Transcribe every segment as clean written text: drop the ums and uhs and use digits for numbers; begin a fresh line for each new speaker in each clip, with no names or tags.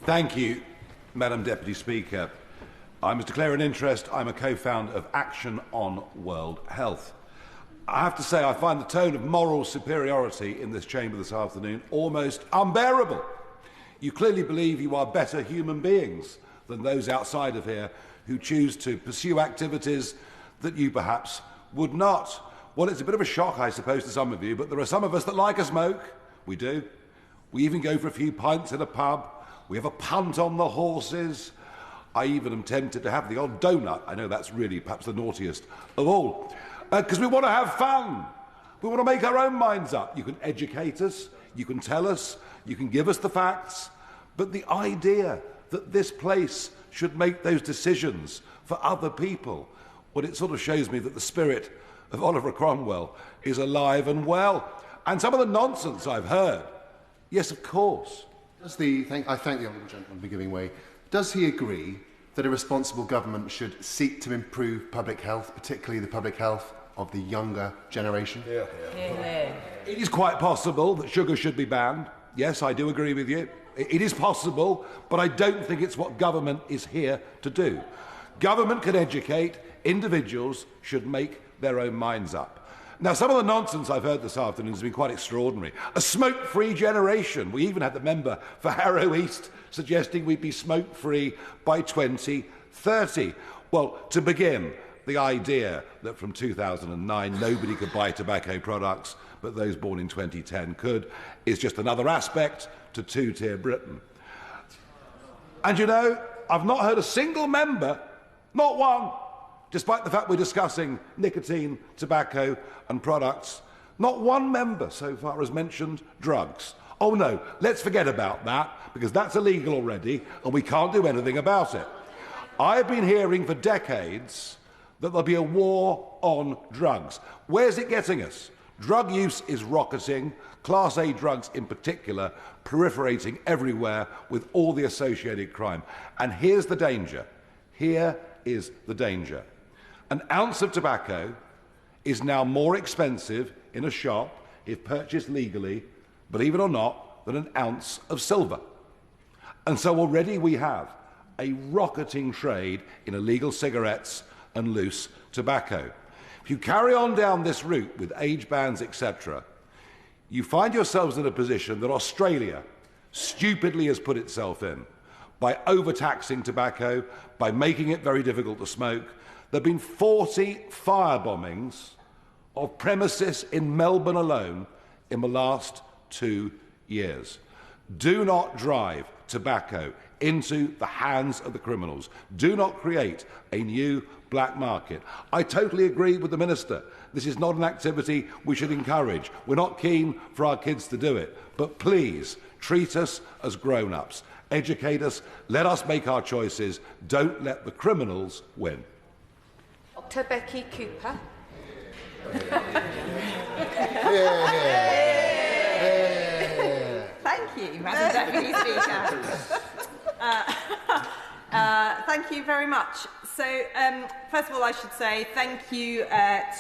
Thank you, Madam Deputy Speaker. I must declare an interest. I'm a co-founder of Action on World Health. I have to say I find the tone of moral superiority in this chamber this afternoon almost unbearable. You clearly believe you are better human beings than those outside of here who choose to pursue activities that you perhaps would not. Well, it's a bit of a shock, I suppose, to some of you, but there are some of us that like a smoke. We do. We even go for a few pints in a pub. We have a punt on the horses. I even am tempted to have the odd doughnut. I know that's really perhaps the naughtiest of all. Because we want to have fun. We want to make our own minds up. You can educate us, you can tell us, you can give us the facts, but the idea that this place should make those decisions for other people, well, it sort of shows me that the spirit of Oliver Cromwell is alive and well. And some of the nonsense I've heard, yes, of course.
I thank the honourable gentleman for giving way. Does he agree that a responsible government should seek to improve public health, particularly the public health of the younger generation?
Yeah.
It is quite possible that sugar should be banned. Yes, I do agree with you. It is possible, but I don't think it's what government is here to do. Government can educate, individuals should make their own minds up. Now, some of the nonsense I've heard this afternoon has been quite extraordinary. A smoke-free generation. We even had the member for Harrow East suggesting we'd be smoke-free by 2030. Well, to begin, the idea that from 2009 nobody could buy tobacco products, but those born in 2010 could, is just another aspect to two-tier Britain. And you know, I've not heard a single member, not one, despite the fact we're discussing nicotine, tobacco and products, not one member so far has mentioned drugs. Oh no, let's forget about that, because that's illegal already and we can't do anything about it. I've been hearing for decades that there'll be a war on drugs. Where's it getting us? Drug use is rocketing, Class A drugs in particular, proliferating everywhere with all the associated crime. And here's the danger. Here is the danger. An ounce of tobacco is now more expensive in a shop, if purchased legally, believe it or not, than an ounce of silver. And so already we have a rocketing trade in illegal cigarettes and loose tobacco. If you carry on down this route with age bans, etc., you find yourselves in a position that Australia stupidly has put itself in by overtaxing tobacco, by making it very difficult to smoke. There have been 40 firebombings of premises in Melbourne alone in the last 2 years. Do not drive tobacco into the hands of the criminals. Do not create a new black market. I totally agree with the Minister. This is not an activity we should encourage. We're not keen for our kids to do it. But please, treat us as grown-ups. Educate us. Let us make our choices. Don't let the criminals win.
Dr. Becky Cooper.
Thank you, Madam Deputy Speaker. Thank you very much. So, first of all, I should say thank you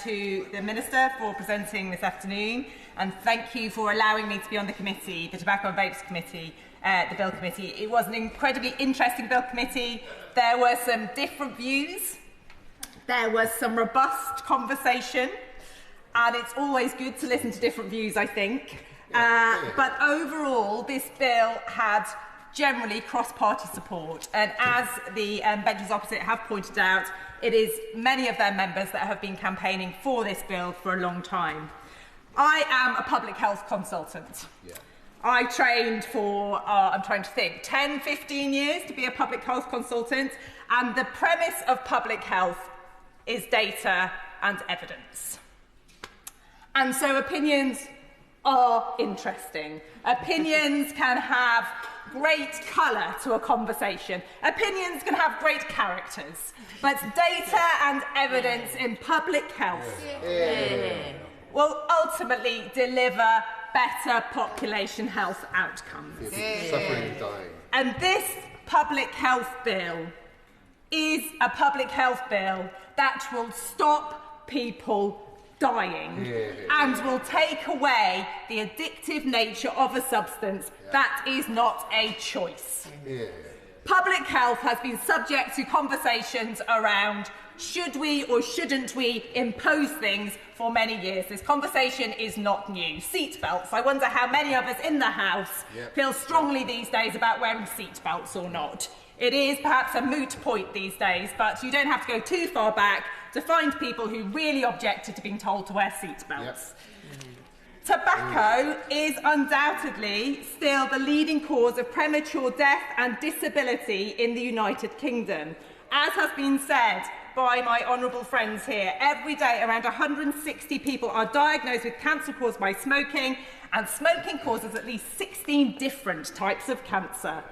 to the Minister for presenting this afternoon, and thank you for allowing me to be on the committee, the Tobacco and Vapes Committee, the Bill Committee. It was an incredibly interesting Bill Committee. There were some different views. There was some robust conversation, and it's always good to listen to different views, I think. But overall, this bill had generally cross-party support, and as the benches opposite have pointed out, it is many of their members that have been campaigning for this bill for a long time. I am a public health consultant. I trained for, I'm trying to think, 10, 15 years to be a public health consultant, and the premise of public health is data and evidence. And so opinions are interesting. Opinions can have great colour to a conversation. Opinions can have great characters. But data and evidence in public health will ultimately deliver better population health outcomes.
Suffering and dying.
And this public health bill is a public health bill that will stop people dying and will take away the addictive nature of a substance. That is not a choice. Public health has been subject to conversations around should we or shouldn't we impose things for many years. This conversation is not new. Seatbelts. I wonder how many of us in the House feel strongly these days about wearing seatbelts or not. It is perhaps a moot point these days, but you don't have to go too far back to find people who really objected to being told to wear seatbelts. Tobacco is undoubtedly still the leading cause of premature death and disability in the United Kingdom. As has been said by my honourable friends here, every day around 160 people are diagnosed with cancer caused by smoking, and smoking causes at least 16 different types of cancer.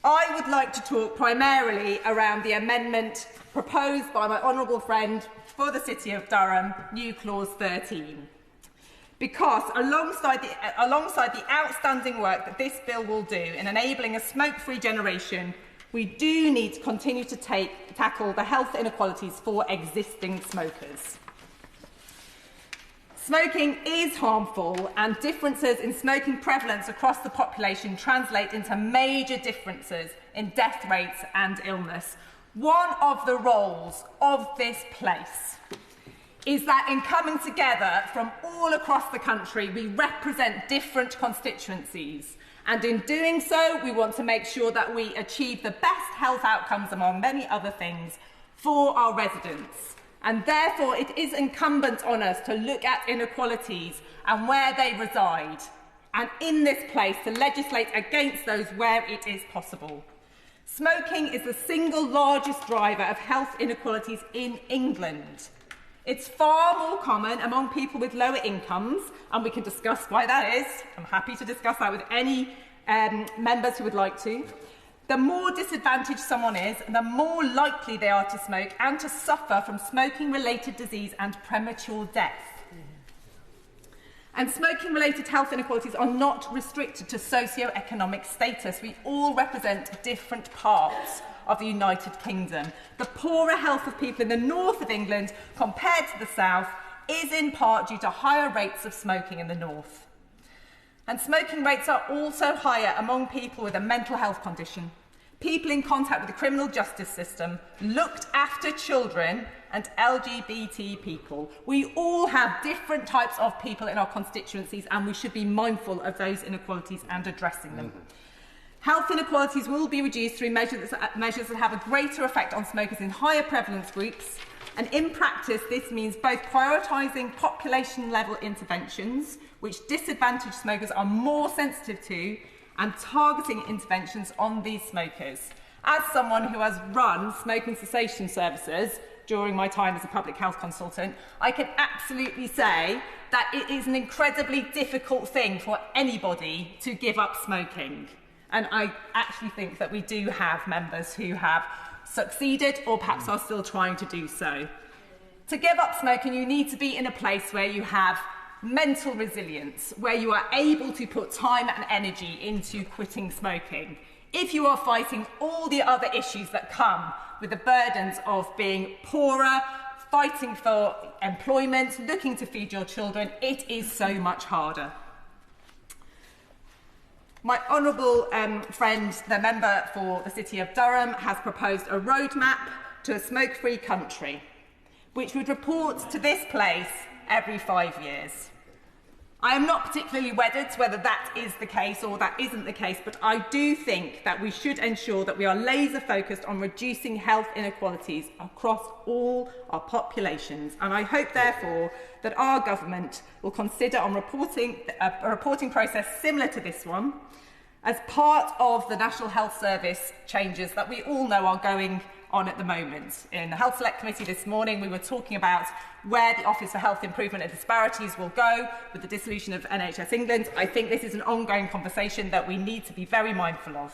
I would like to talk primarily around the amendment proposed by my honourable friend for the City of Durham, New Clause 13. Because alongside the outstanding work that this bill will do in enabling a smoke-free generation, we do need to continue to tackle the health inequalities for existing smokers. Smoking is harmful, and differences in smoking prevalence across the population translate into major differences in death rates and illness. One of the roles of this place is that in coming together from all across the country, we represent different constituencies. And in doing so, we want to make sure that we achieve the best health outcomes, among many other things, for our residents. And therefore, it is incumbent on us to look at inequalities and where they reside, and in this place to legislate against those where it is possible. Smoking is the single largest driver of health inequalities in England. It's far more common among people with lower incomes, and we can discuss why that is. I'm happy to discuss that with any members who would like to. The more disadvantaged someone is, the more likely they are to smoke and to suffer from smoking-related disease and premature death. And smoking-related health inequalities are not restricted to socio-economic status. We all represent different parts of the United Kingdom. The poorer health of people in the north of England compared to the south is in part due to higher rates of smoking in the north. And smoking rates are also higher among people with a mental health condition, people in contact with the criminal justice system, looked after children, and LGBT people. We all have different types of people in our constituencies, and we should be mindful of those inequalities and addressing them. Health inequalities will be reduced through measures that have a greater effect on smokers in higher prevalence groups. And in practice, this means both prioritising population-level interventions, which disadvantaged smokers are more sensitive to, and targeting interventions on these smokers. As someone who has run smoking cessation services during my time as a public health consultant, I can absolutely say that it is an incredibly difficult thing for anybody to give up smoking. And I actually think that we do have members who have succeeded or perhaps are still trying to do so. To give up smoking, you need to be in a place where you have mental resilience, where you are able to put time and energy into quitting smoking. If you are fighting all the other issues that come with the burdens of being poorer, fighting for employment, looking to feed your children, it is so much harder. My honourable friend, the member for the City of Durham, has proposed a roadmap to a smoke-free country, which would report to this place every 5 years. I am not particularly wedded to whether that is the case or that isn't the case, but I do think that we should ensure that we are laser-focused on reducing health inequalities across all our populations. And I hope, therefore, that our government will consider a reporting process similar to this one as part of the National Health Service changes that we all know are going on at the moment. In the Health Select Committee this morning, we were talking about where the Office for Health Improvement and Disparities will go with the dissolution of NHS England. I think this is an ongoing conversation that we need to be very mindful of.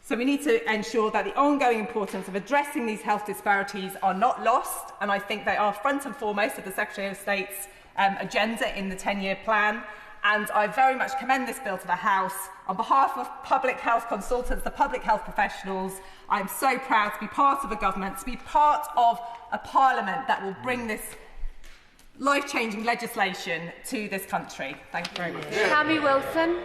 So we need to ensure that the ongoing importance of addressing these health disparities are not lost, and I think they are front and foremost of the Secretary of State's agenda in the 10-year plan. and I very much commend this bill to the House. On behalf of public health consultants, the public health professionals, I'm so proud to be part of a government, to be part of a parliament that will bring this life-changing legislation to this country. Thank you very much.
Tammy Wilson.